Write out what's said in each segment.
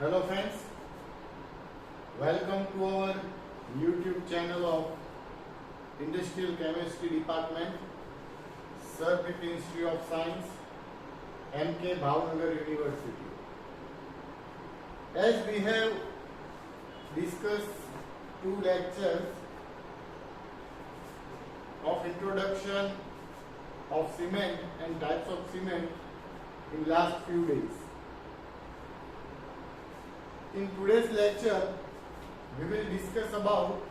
Hello friends, welcome to our YouTube channel of Industrial Chemistry Department, Circuit Institute of Science, MK Bhavnagar University. As we have discussed two lectures of introduction of cement and types of cement in last few days. In today's lecture, we will discuss about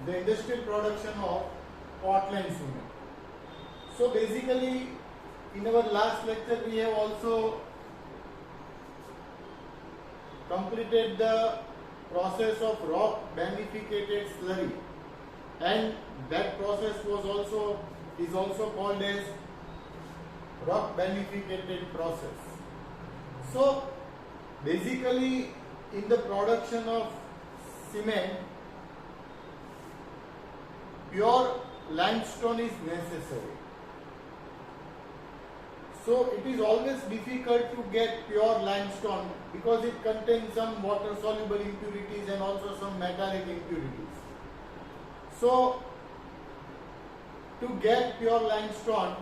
the industrial production of Portland cement. So basically, in our last lecture, we have also completed the process of rock beneficiated slurry, and that process is also called as rock beneficiated process. So basically, in the production of cement, pure limestone is necessary. So it is always difficult to get pure limestone because it contains some water soluble impurities and also some metallic impurities. So to get pure limestone,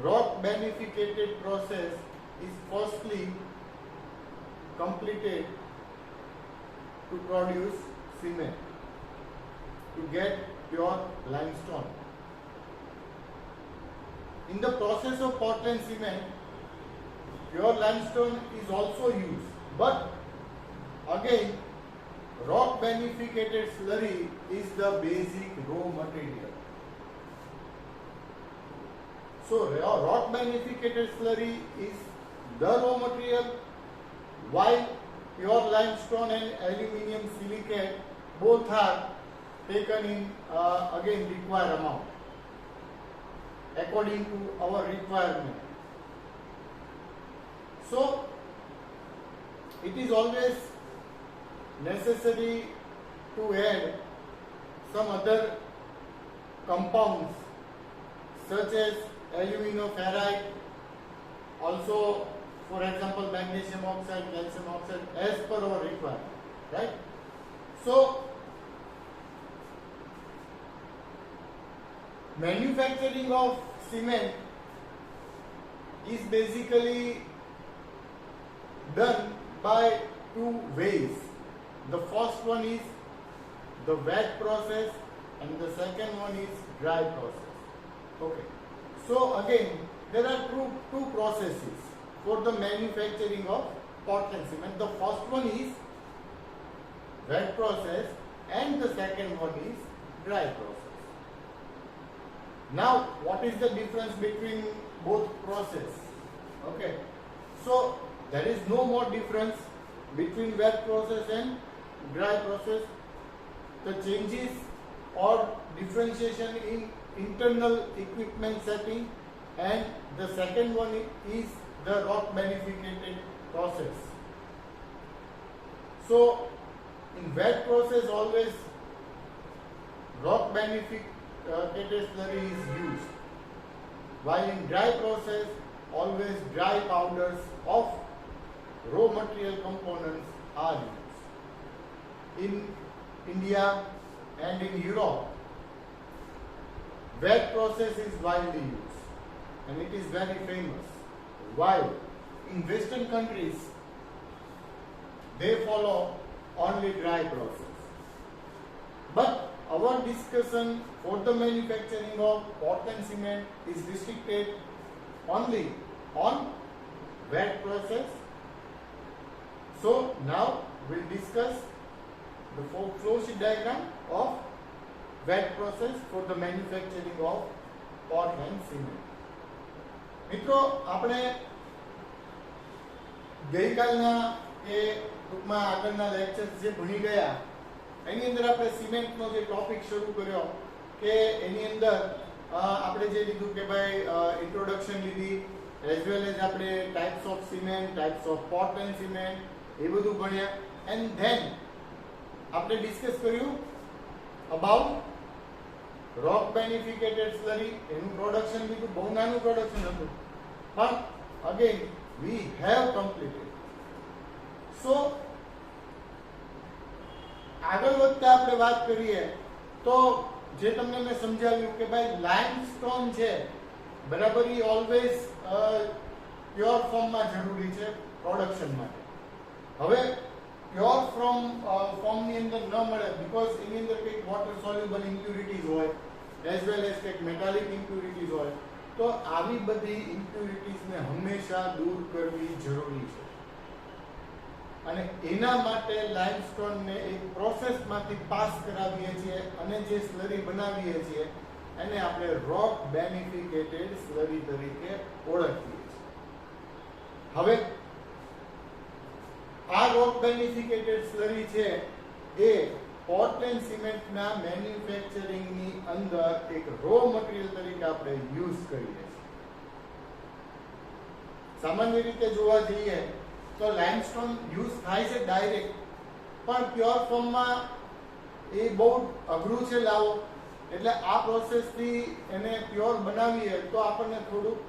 rock beneficiated process is firstly completed to produce cement, to get pure limestone. In the process of Portland cement, pure limestone is also used, but again, rock beneficiated slurry is the basic raw material. So rock beneficiated slurry is the raw material, while pure limestone and aluminium silicate both are taken in again required amount according to our requirement. So it is always necessary to add some other compounds such as aluminoferrite, also for example magnesium oxide, calcium oxide, as per our requirement, right? So manufacturing of cement is basically done by two ways. The first one is the wet process and the second one is dry process. Okay. So again, there are two processes for the manufacturing of Portland cement. The first one is wet process and the second one is dry process. Now, what is the difference between both process? Okay, so there is no more difference between wet process and dry process. The changes or differentiation in internal equipment setting, and the second one is the rock beneficiated process. So in wet process always rock beneficiated slurry is used, while in dry process always dry powders of raw material components are used. In India and in Europe, wet process is widely used and it is very famous, while in Western countries they follow only dry process. But our discussion for the manufacturing of Portland cement is restricted only on wet process. So now we'll discuss the flow sheet diagram of wet process for the manufacturing of Portland cement. મિત્રો, આપણે ગઈકાલના કે ટૂંકમાં આગળના lectures જે ભણી ગયા એની અંદર આપણે સિમેન્ટનો જે ટોપિક શરૂ કર્યો કે એની અંદર આપણે જે લીધું કે ભાઈ ઇન્ટ્રોડક્શન લીધી, એઝ વેલ એઝ આપણે types of cement, types of Portland cement, એ બધું ભણ્યા. એન્ડ ધેન આપણે ડિસ્કસ કર્યું અબાઉટ રોક બેનિફિકેટેડ સ્લરી. એનું પ્રોડક્શન લીધું, બહુ નાનું પ્રોડક્શન હતું, પણ again we have completed so આગળ વધતા આપણે વાત કરીએ તો જે તમને મેં સમજાવ્યું કે ભાઈ લાઇમસ્ટોન છે બરાબર ઈ ઓલવેઝ પ્યોર ફોર્મમાં જરૂરી છે પ્રોડક્શન માટે. હવે પ્યોર ફોર્મની અંદર ન મળે બીકોઝ એની અંદર કંઈક વોટર સોલ્યુબલ ઇમ્પ્યુરિટીઝ હોય એઝ વેલ એઝ કંઈક મેટાલિક ઇમ્પ્યુરિટીઝ હોય તો આવી બધી ઇમ્પ્યુરિટીઝને હંમેશા દૂર કરવી જરૂરી છે. અને એના માટે લાઇમસ્ટોનને એક પ્રોસેસમાંથી પાસ કરાવીએ છીએ અને જે સ્લરી બનાવીએ છીએ એને આપણે રોક બેનિફિકેટેડ સ્લરી તરીકે ઓળખીએ છીએ. હવે આ રોક બેનિફિકેટેડ સ્લરી છે એ પોર્ટલેન્ડ સિમેન્ટના મેન્યુફેક્ચરિંગની અંદર એક રો મટીરીયલ તરીકે આપણે યુઝ કરીએ છીએ. સામાન્ય રીતે જોવા જઈએ તો લાઇમસ્ટોન યુઝ થાય છે ડાયરેક્ટ, પણ પ્યોર ફોર્મમાં એ બહુ અઘરું છે લાવો. એટલે આ પ્રોસેસથી એને પ્યોર બનાવીએ તો આપણને થોડુંક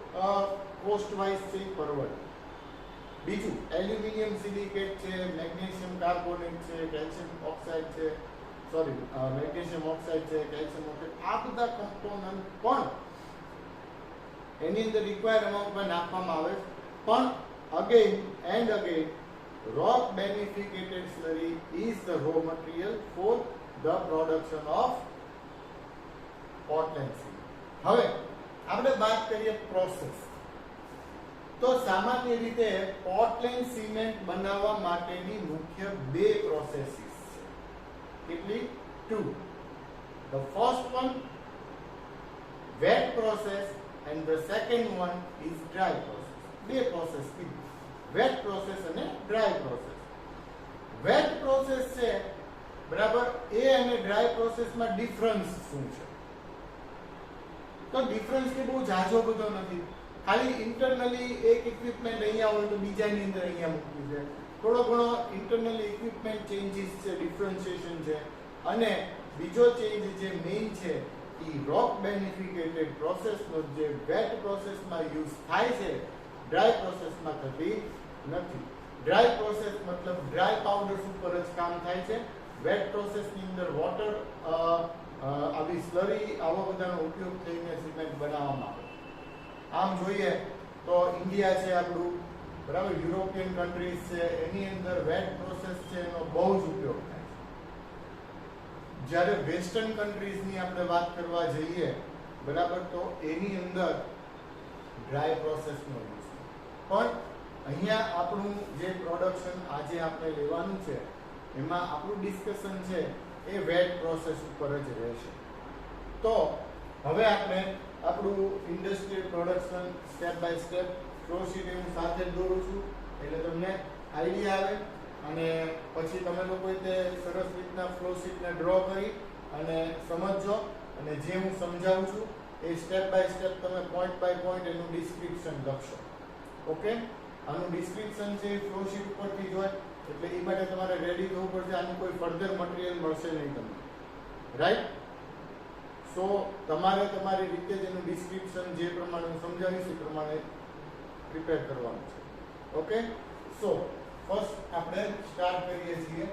કોસ્ટ વાઇઝ છે પરવડે. બીજું એલ્યુમિનિયમ સિલિકેટ છે, મેગ્નેશિયમ કાર્બોનેટ છે, કેલ્શિયમ ઓક્સાઇડ છે, મેગ્નેશિયમ ઓક્સાઇડ છે, કેલ્શિયમ ઓક્સાઇડ, આ બધા કમ્પોનન્ટ પણ એની અંદર રિક્વાયર અમાઉન્ટમાં નાખવામાં આવે. પણ again and again rock beneficated slurry is the raw material for the production of Portland cement. હવે આપણે વાત કરીએ પ્રોસેસ. તો સામાન્ય રીતે પોર્ટલેન્ડ સિમેન્ટ બનાવવા માટેની મુખ્ય બે પ્રોસેસીસ છે. કેટલી? 2. The first one wet process and the second one is dry process. બે પ્રોસેસ કીધી, વેટ પ્રોસેસ અને ડ્રાય પ્રોસેસ. વેટ પ્રોસેસ છે બરાબર, એ અને ડ્રાય પ્રોસેસમાં ડિફરન્સ શું છે? તો ડિફરન્સ કે બહુ ઝાઝો બધો નથી. ખાલી ઇન્ટરનલી એક ઇક્વિપમેન્ટ અહીંયા હોય તો બીજાની અંદર અહીંયા મૂક્યું છે. થોડો ઘણો ઇન્ટરનલી ઇક્વિપમેન્ટ ચેન્જીસ છે, ડિફરન્શિએશન છે. અને બીજો ચેન્જ જે મેઇન છે એ રોક બેનિફિકેટેડ પ્રોસેસનો જે વેટ પ્રોસેસમાં યુઝ થાય છે ડ્રાય પ્રોસેસમાં થતી નથી. ડ્રાય પ્રોસેસ મતલબ ડ્રાય પાવડર્સ ઉપર જ કામ થાય છે. વેટ પ્રોસેસની અંદર વોટર આવી સ્લરી આવા બધાનો ઉપયોગ થઈને સિમેન્ટ બનાવવામાં આવે. આમ જોઈએ તો ઇન્ડિયા છે આપણું બરાબર, યુરોપિયન કન્ટ્રીઝ છે, એની અંદર વેટ પ્રોસેસ છે એનો બહુ જ ઉપયોગ થાય છે. જ્યારે વેસ્ટર્ન કન્ટ્રીઝની આપણે વાત કરવા જઈએ બરાબર તો એની અંદર ડ્રાય પ્રોસેસનો યુઝ. પણ અહીંયા આપણું જે પ્રોડક્શન આજે આપણે લેવાનું છે એમાં આપણું ડિસ્કશન છે એ વેટ પ્રોસેસ ઉપર જ રહેશે. તો હવે આપણે આપણું industrial production step by step flow sheet હું સાથે જ દોરું છું એટલે તમને આઈડિયા આવે અને પછી તમે લોકો તે સરસ રીતના ફ્લો શીટને ડ્રો કરી અને સમજજો અને જે હું સમજાવું છું એ સ્ટેપ બાય સ્ટેપ તમે પોઈન્ટ બાય પોઈન્ટ એનું ડિસ્ક્રિપ્શન લખશો. ઓકે, આનું ડિસ્ક્રિપ્શન છે ફ્લો શીટ ઉપરથી જોઈ એટલે એ માટે તમારે રેડી થવું પડશે. આનું કોઈ ફર્ધર મટીરિયલ મળશે નહીં તમને, રાઈટ? સો તમારે તમારી રીતે જ એનું ડિસ્ક્રિપ્શન જે પ્રમાણે હું સમજાવીશ એ પ્રમાણે પ્રિપેર કરવાનું છે. ઓકે, સો ફર્સ્ટ આપણે સ્ટાર્ટ કરીએ છીએ.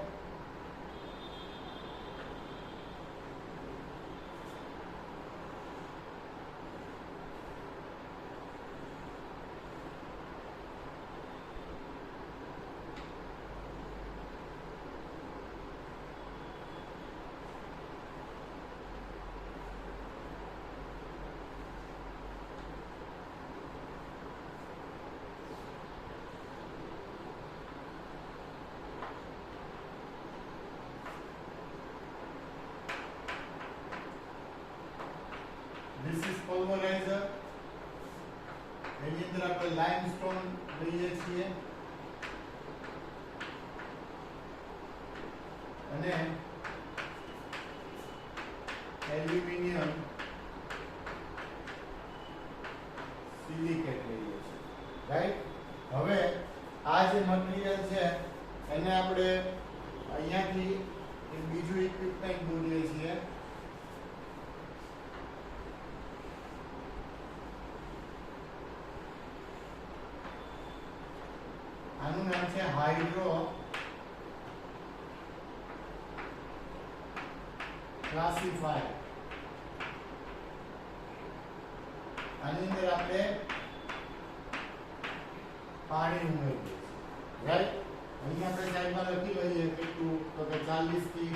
This is pulverizer. એની અંદર આપણે લાઇમસ્ટોન લઈએ છીએ અને એલ્યુમિનિયમ સિલિકેટ લઈએ છીએ, રાઈટ? હવે આ જે મટીરીયલ છે એને આપણે અહીંયાથી એક બીજું ઇક્વિપમેન્ટ દોરીએ છીએ. આનું નામ છે હાઇડ્રો ક્લાસિફાયર. આની અંદર આપણે પાણી ઉમેરીએ રાઈટ. અહીંયા આપણે સાઈડમાં લખી લઈએ કેટલું તો કે 40 થી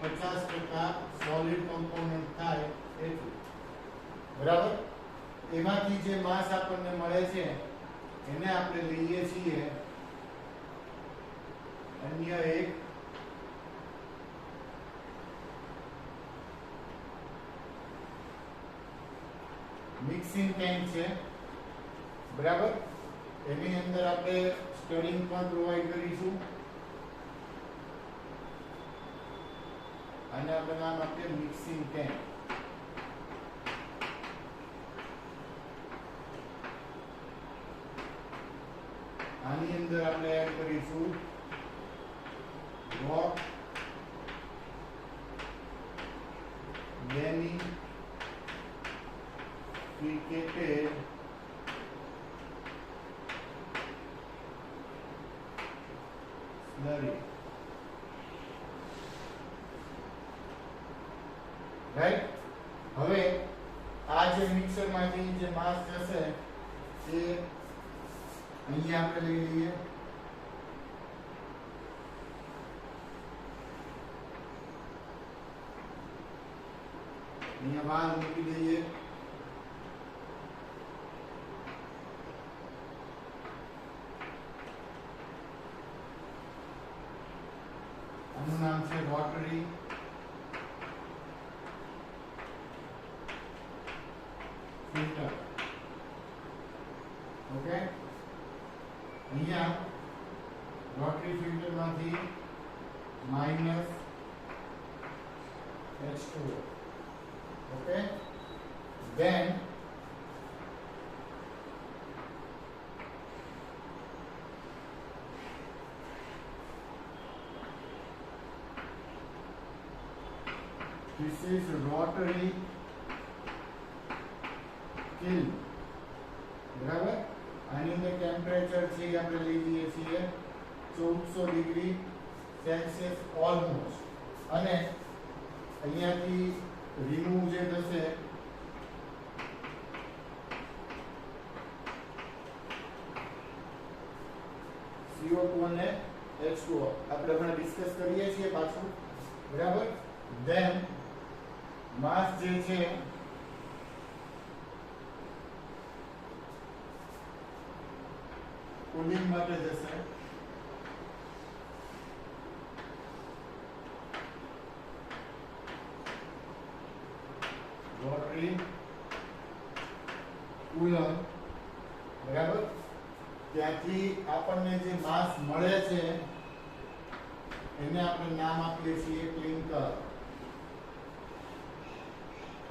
50% સોલિડ કમ્પોનન્ટ થાય એટલું. બરાબર. એમાંથી જે માસ આપણને મળે છે એને આપણે લઈએ છીએ અન્ય એક મિક્સિંગ ટેન્ક છે. બરાબર. એની અંદર આપણે સ્ટરિંગ પણ પ્રોવાઈડ કરીશું અને આપણે નામ આપીએ મિક્સિંગ ટેન્ક. આની અંદર આપણે એડ કરીશું રોક બેનિફિકેટેડ સ્લરી. રાઈટ. હવે આ જે મિક્સરમાંથી જે માસ જશે એ અહીંયા આપણે લઈ લઈએ. અહીંયા બહાર મૂકી દઈએ. આનું નામ છે રોટરી ફિલ્ટર. ઓકે. અહીંયા રોટરી ફિલ્ટરમાંથી minus H2O. Okay, then this is rotary kiln. બરાબર. આની અંદર ટેમ્પરેચર છે આપણે લઈ લઈએ છીએ 1400 ડિગ્રી સેલ્સિયસ ઓલમોસ્ટ. અને અહીંયાથી રિમૂવ જે થશે CO2 અને H2O આપણે હમણાં ડિસ્કસ કરીએ છીએ પાછું. બરાબર. ધેન માસ જે છે કુલિંગ માટે જશે. Rotary cooler. બરાબર. ત્યાંથી આપણને જે માસ મળે છે એને આપણે નામ આપીએ છીએ ક્લિંકર.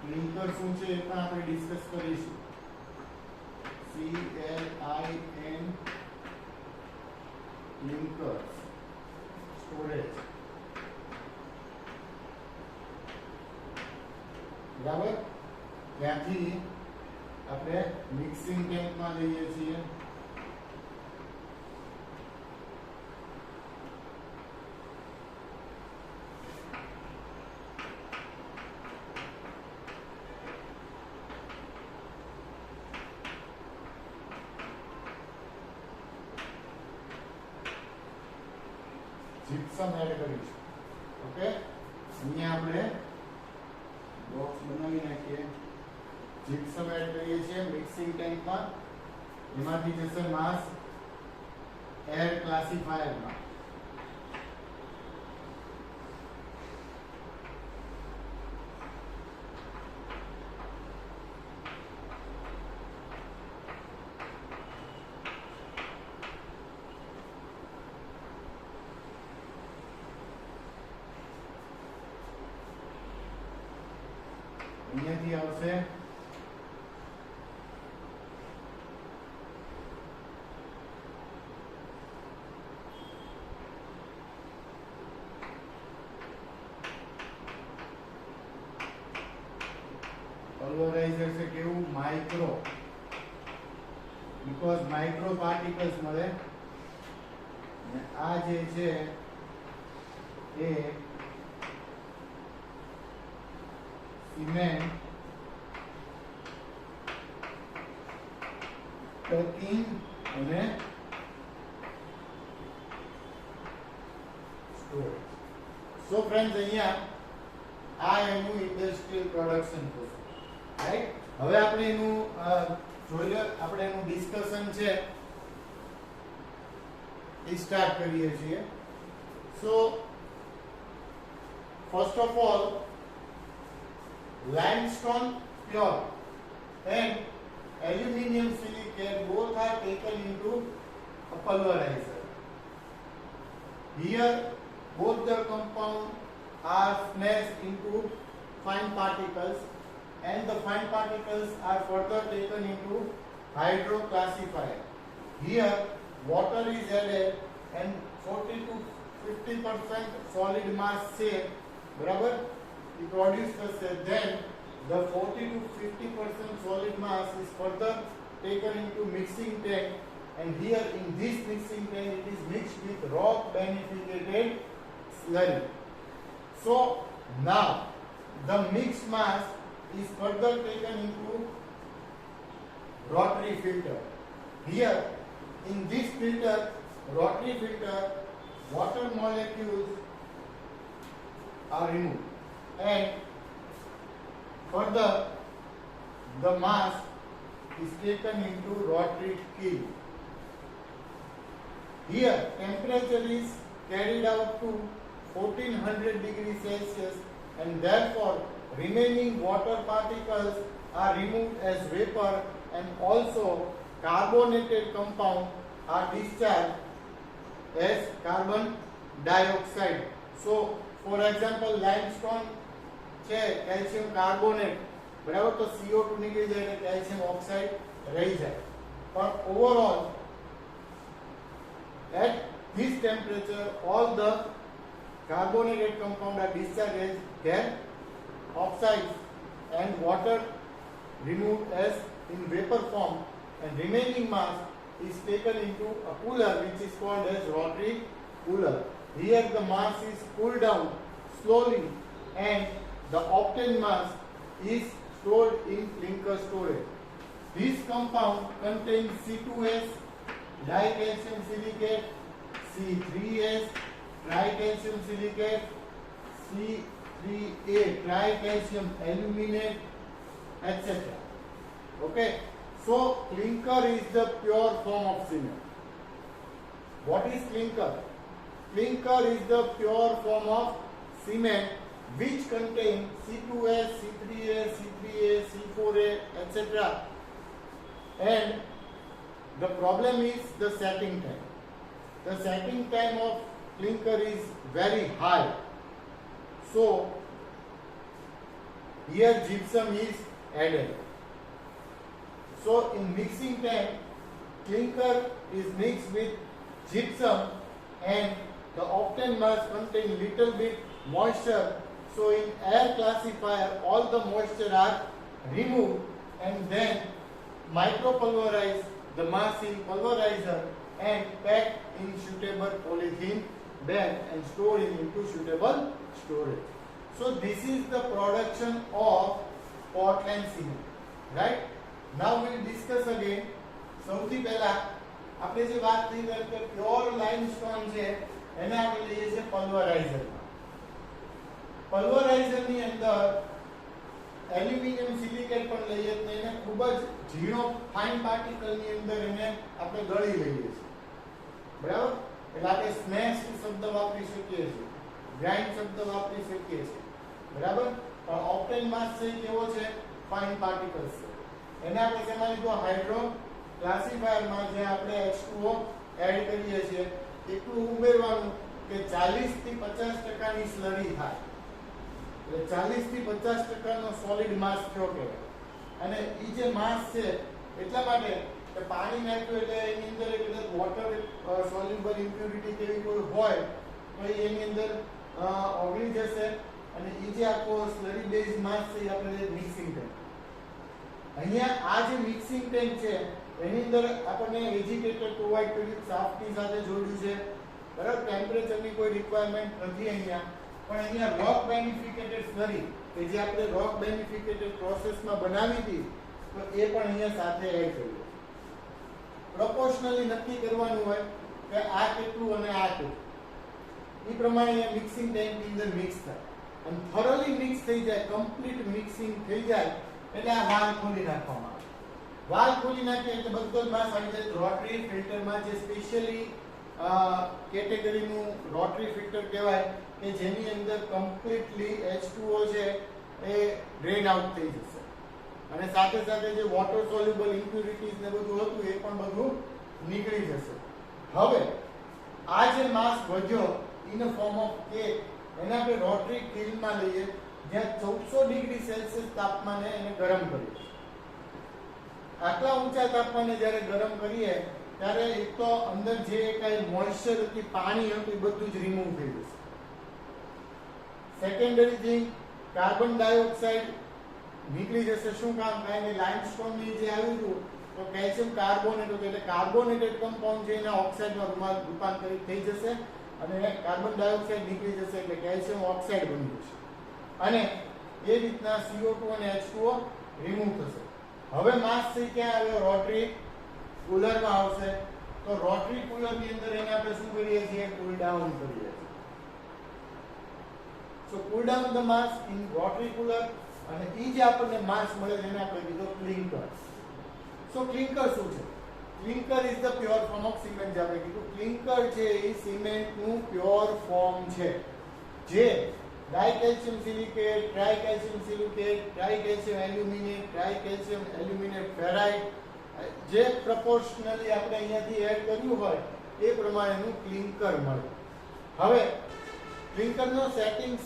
ક્લિંકર શું છે એ પણ આપણે ડિસ્કસ કરીશું. CLIN clinkers storage. બરાબર. ત્યાંથી આપણે મિક્સિંગ ટેન્કમાં લઈએ છીએ. જીપ્સમ એડ કરીશું. ઓકે. અહીંયા આપણે બોક્સ બનાવી નાખીએ. જીપ્સમ એડ કરીએ છીએ મિક્સિંગ ટેન્કમાં. એમાંથી જશે માસ એર ક્લાસિફાયરમાં. અહીંયાથી આવશે પોલરાઇઝર છે કેવું માઇક્રો, બીકોઝ માઇક્રો પાર્ટિકલ્સ મળે. અને આ જે છે એ સિમેન્ટ પેકિંગ અને સ્ટોરેજ. સો ફ્રેન્ડ્સ અહીંયા આ એનું ઇન્ડસ્ટ્રીયલ પ્રોડક્શન થશે, રાઈટ. હવે આપણે એનું જોઈ લો, આપણે એનું ડિસ્કશન છે એ સ્ટાર્ટ કરીએ છીએ. So first of all, limestone pure and aluminium silicate both are taken into a pulverizer. Here both the compound are smashed into fine particles and the fine particles are further taken into hydroclassifier. Here water is added and 40 to 50% solid mass છે, બરાબર, it produces. Then the 40 to 50% solid mass is further taken into mixing tank, and here in this mixing tank it is mixed with rock beneficiated slurry. So now the mixed mass is further taken into rotary filter. Here in this filter, rotary filter, water molecules are removed and further the mass is taken into rotary kiln. Here temperature is carried out to 1400 degrees Celsius and therefore remaining water particles are removed as vapor and also carbonated compound are discharged as carbon dioxide. So for example, limestone છે calcium carbonate, બરાબર, તો CO2 નીકળી જાય એટલે calcium oxide રહી જાય. પણ overall at this temperature all the carbonated compound are discharged as their oxides and water removed as in vapor form, and remaining mass is taken into a cooler which is called as rotary cooler. Here the mass is cooled down slowly and the obtained mass is stored in clinker storage. This compound contains C2S, dicalcium silicate, C3S, tricalcium silicate, C3A, tricalcium aluminate, etc. Okay, so clinker is the pure form of cement. What is clinker? Clinker is the pure form of cement which contain C2S, C3A, C3A, C4A, etc. And the problem is the setting time. The setting time of clinker is very high. So here gypsum is added. So in mixing tank, clinker is mixed with gypsum and the obtained mass contain little bit moisture. So in air classifier all the moisture are removed and then micropulverize the mass in pulverizer and pack in suitable polythene bag and store it into suitable storage. So this is the production of Portland cement, right? Now we will discuss again. સૌથી પહેલા આપણે જે વાત થઈ કે pure limestone છે એને આપણે લઈએ છીએ પલ્વરાઇઝરમાં. પલ્વરાઇઝરની અંદર એલ્યુમિનિયમ સિલિકેટ પણ લઈએ તો એને ખૂબ જ ઝીણો ફાઇન પાર્ટિકલની અંદર એને આપણે ગળી લઈએ છીએ, બરાબર. એટલે આપણે સ્મેશ શબ્દ વાપરી શકીએ છીએ, ગ્રાઇન્ડ શબ્દ વાપરી શકીએ છીએ, બરાબર. પણ ઓપ્ટેન માસ છે કેવો છે? ફાઇન પાર્ટિકલ્સ છે. એને આપણે શેમાં લીધું? હાઇડ્રો ક્લાસિફાયરમાં જે આપણે H2O એડ કરીએ છીએ એટલું ઉમેરવાનું કે 40 થી 50% ની સ્લરી થાય. એટલે 40 થી 50% નો સોલિડ માસ થયો કહેવાય. અને ઈ જે માસ છે એટલા માટે કે પાણી નાખ્યું એટલે એની અંદર કદાચ વોટર સોલ્યુબલ ઇમ્પ્યુરિટી કેવી કોઈ હોય તો એની અંદર ઓગળી જશે અને ઈ જે આખો સ્લરી બેઝ માસ છે એ આપણે મિક્સિંગ ટેન્ક. અહીંયા આ જે મિક્સિંગ ટેન્ક છે એની અંદર આપણને એજિટેટર પ્રોવાઈડ કર્યું, સાફ્ટી સાથે જોડ્યું છે, બરાબર. ટેમ્પરેચરની કોઈ રિક્વાયરમેન્ટ નથી અહીંયા. પણ અહીંયા રોક બેનિફિકેટેડ સ્લરી કે જે આપણે રોક બેનિફિકેટેડ પ્રોસેસમાં બનાવી હતી તો એ પણ અહીંયા સાથે એડ કરીએ. પ્રોપોર્શનલી નક્કી કરવાનું હોય કે આ કેટલું અને આ કેટલું. એ પ્રમાણે અહીંયા મિક્સિંગ ટેન્કની અંદર મિક્સ થાય અને થોરોલી મિક્સ થઈ જાય, કમ્પ્લીટ મિક્સિંગ થઈ જાય એટલે આ વાલ ખોલી નાખવામાં આવે. વાલ ખોલી નાખીએ એટલે બધો જ માસ આવી જાય. રોટરી ફિલ્ટરમાં જે સ્પેશિયલી કેટેગરીનું રોટરી ફિલ્ટર કહેવાય કે જેની અંદર કમ્પ્લીટલી H2O છે એ ડ્રેન આઉટ થઈ જશે અને સાથે સાથે જે વોટર સોલ્યુબલ ઇમ્પ્યુરિટીઝ ને બધું હતું એ પણ બધું નીકળી જશે. હવે આ જે માસ વધ્યો in a form of cake એને આપણે રોટરી કિલમાં લઈએ જ્યાં 1400 ડિગ્રી સેલ્સિયસ તાપમાને એને ગરમ કરીએ. આટલા ઊંચા તાપમાને જ્યારે ગરમ કરીએ ત્યારે એક તો અંદર જે કઈ મોઇસ્ચર હતી, પાણી હતું, એ બધું જ રિમૂવ થઈ જશે. સેકન્ડરી થિંગ, કાર્બન ડાયોક્સાઇડ નીકળી જશે. શું કામ? કારણ કે લાઇમસ્ટોન ની જે આવ્યું હતું તો કેલ્શિયમ કાર્બોનેટ હતું એટલે કાર્બોનેટેડ કમ્પાઉન્ડ જે એના ઓક્સાઇડમાં રૂપાંતરિત થઈ જશે અને કાર્બન ડાયોક્સાઇડ નીકળી જશે એટલે કેલ્શિયમ ઓક્સાઇડ બની જશે અને એ રીતના CO2 અને H2O રિમૂવ થશે. હવે માસ થી ક્યાં આવ્યો? રોટરી કુલરમાં આવશે. તો રોટરી કુલરની અંદર એને આપણે શું કરીએ છીએ? કુલ ડાઉન કરીએ છીએ. So cool down the mass in rotary cooler અને ઈ જે આપણને માસ મળે છે એને આપણે કીધું ક્લિંકર. સો ક્લિંકર શું છે? Clinker is the pure form of cement. જે આપણે કીધું ક્લિંકર છે એ સિમેન્ટનું પ્યોર ફોર્મ છે જે ડાઇકેલ્શિયમ સિલિકેટ, ટ્રાઇકેલ્શિયમ સિલિકેટ, ટ્રાઇકેલ્શિયમ એલ્યુમિનેટ, ટ્રાઇકેલ્શિયમ એલ્યુમિનેટ ફેરાઇડ જે પ્રપોર્શનલી આપણે અહીંયાથી એડ કર્યું હોય એ પ્રમાણેનું ક્લિંકર મળે. હવે ક્લિંકરનો સેટિંગ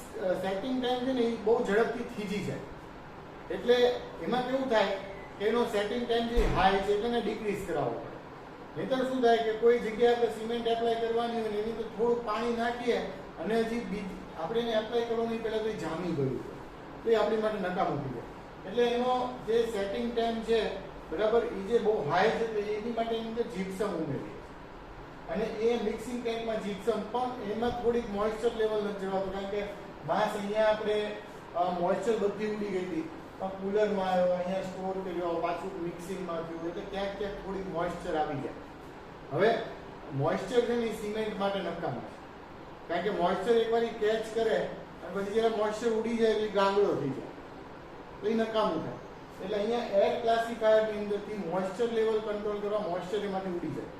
ટાઈમ છે ને એ બહુ ઝડપથી થીજી જાય એટલે એમાં કેવું થાય કે એનો સેટિંગ ટાઈમ જે હાઈ છે એટલે ડિક્રીઝ કરાવવો પડે. નહીતર શું થાય કે કોઈ જગ્યાએ આપણે સિમેન્ટ એપ્લાય કરવાની હોય એની તો થોડું પાણી નાખીએ અને હજી આપણે એને એપ્લાય કરવાની પહેલાં તો એ જામી ગયું છે તો એ આપણી માટે નકામું થઈ જાય. એટલે એનો જે સેટિંગ ટાઈમ છે બરાબર એ જે બહુ હાઈ છે તો એની માટે એની અંદર જીપ્સમ ઉમેરીએ અને એ મિક્સિંગ ટેન્કમાં જીપ્સમ પણ એમાં થોડીક મોઇસ્ચર લેવલ નથી જવાતું કારણ કે માસ અહીંયા આપણે મોઇસ્ચર બધી ઉડી ગઈ હતી પણ કુલરમાં આવ્યો, અહીંયા સ્ટોર કર્યો, પાછું મિક્સિંગમાં થયું એટલે ક્યાંક ક્યાંક થોડીક મોઇસ્ચર આવી જાય. હવે મોઇસ્ચર છે ને સિમેન્ટ માટે નકામું છે કારણ કે મોઇસ્ચર એકવાર કેચ કરે અને પછી જ્યારે મોઇસ્ચર ઉડી જાય એટલે ગાંગડો થઈ જાય તો એ નકામું થાય. એટલે અહીંયા એર ક્લાસિફાયરની અંદરથી મોઇસ્ચર લેવલ કંટ્રોલ કરવા મોઇસ્ચર એમાંથી ઉડી જાય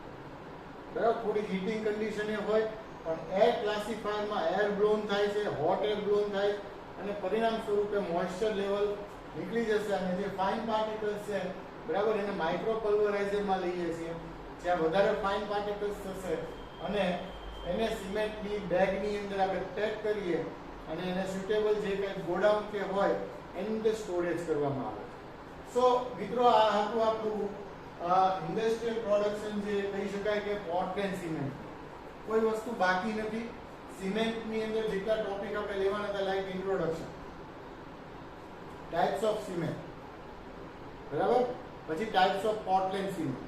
બરાબર. થોડી હીટિંગ કન્ડિશન એ હોય પણ એર ક્લાસિફાયરમાં એર બ્લોન થાય છે, હોટ એર બ્લોન થાય અને પરિણામ સ્વરૂપે મોઇસ્ચર લેવલ નીકળી જશે અને જે ફાઇન પાર્ટિકલ્સ છે બરાબર એને માઇક્રો પલ્વરાઇઝરમાં લઈએ છીએ જ્યાં વધારે ફાઇન પાર્ટિકલ્સ થશે અને એને સિમેન્ટની બેગની અંદર આપણે પેક કરીએ અને એને સુટેબલ જે કંઈ ગોડાઉન કે હોય એની અંદર સ્ટોરેજ કરવામાં આવે. સો મિત્રો આ હતું આપણું ઇન્ડસ્ટ્રીયલ પ્રોડક્શન જે કહી શકાય કે પોર્ટલેન્ડ સિમેન્ટ. કોઈ વસ્તુ બાકી નથી. સિમેન્ટની અંદર જેટલા ટોપિક આપણે લેવાના હતા like introduction, types of cement બરાબર, પછી types of Portland cement,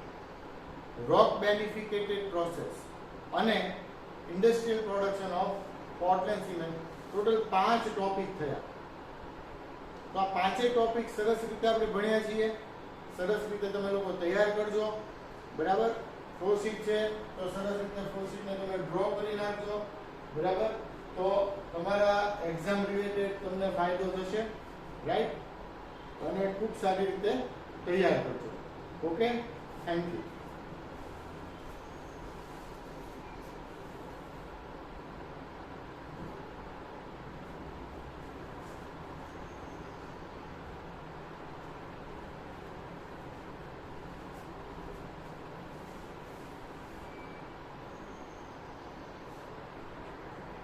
rock beneficiated process અને industrial production of Portland cement. Total 5 topic થયા. તો આ 5 ટોપિક સરસ રીતે આપણે ભણ્યા છીએ. સરસ રીતે તમે લોકો તૈયાર કરજો બરાબર. ફ્લોશીટ છે તો સરસ રીતે ફ્લોશીટને તમે ડ્રો કરી નાખજો બરાબર. તો તમારા એક્ઝામ રિલેટેડ તમને ફાયદો થશે રાઈટ અને ખૂબ સારી રીતે તૈયાર કરજો. Okay, thank you.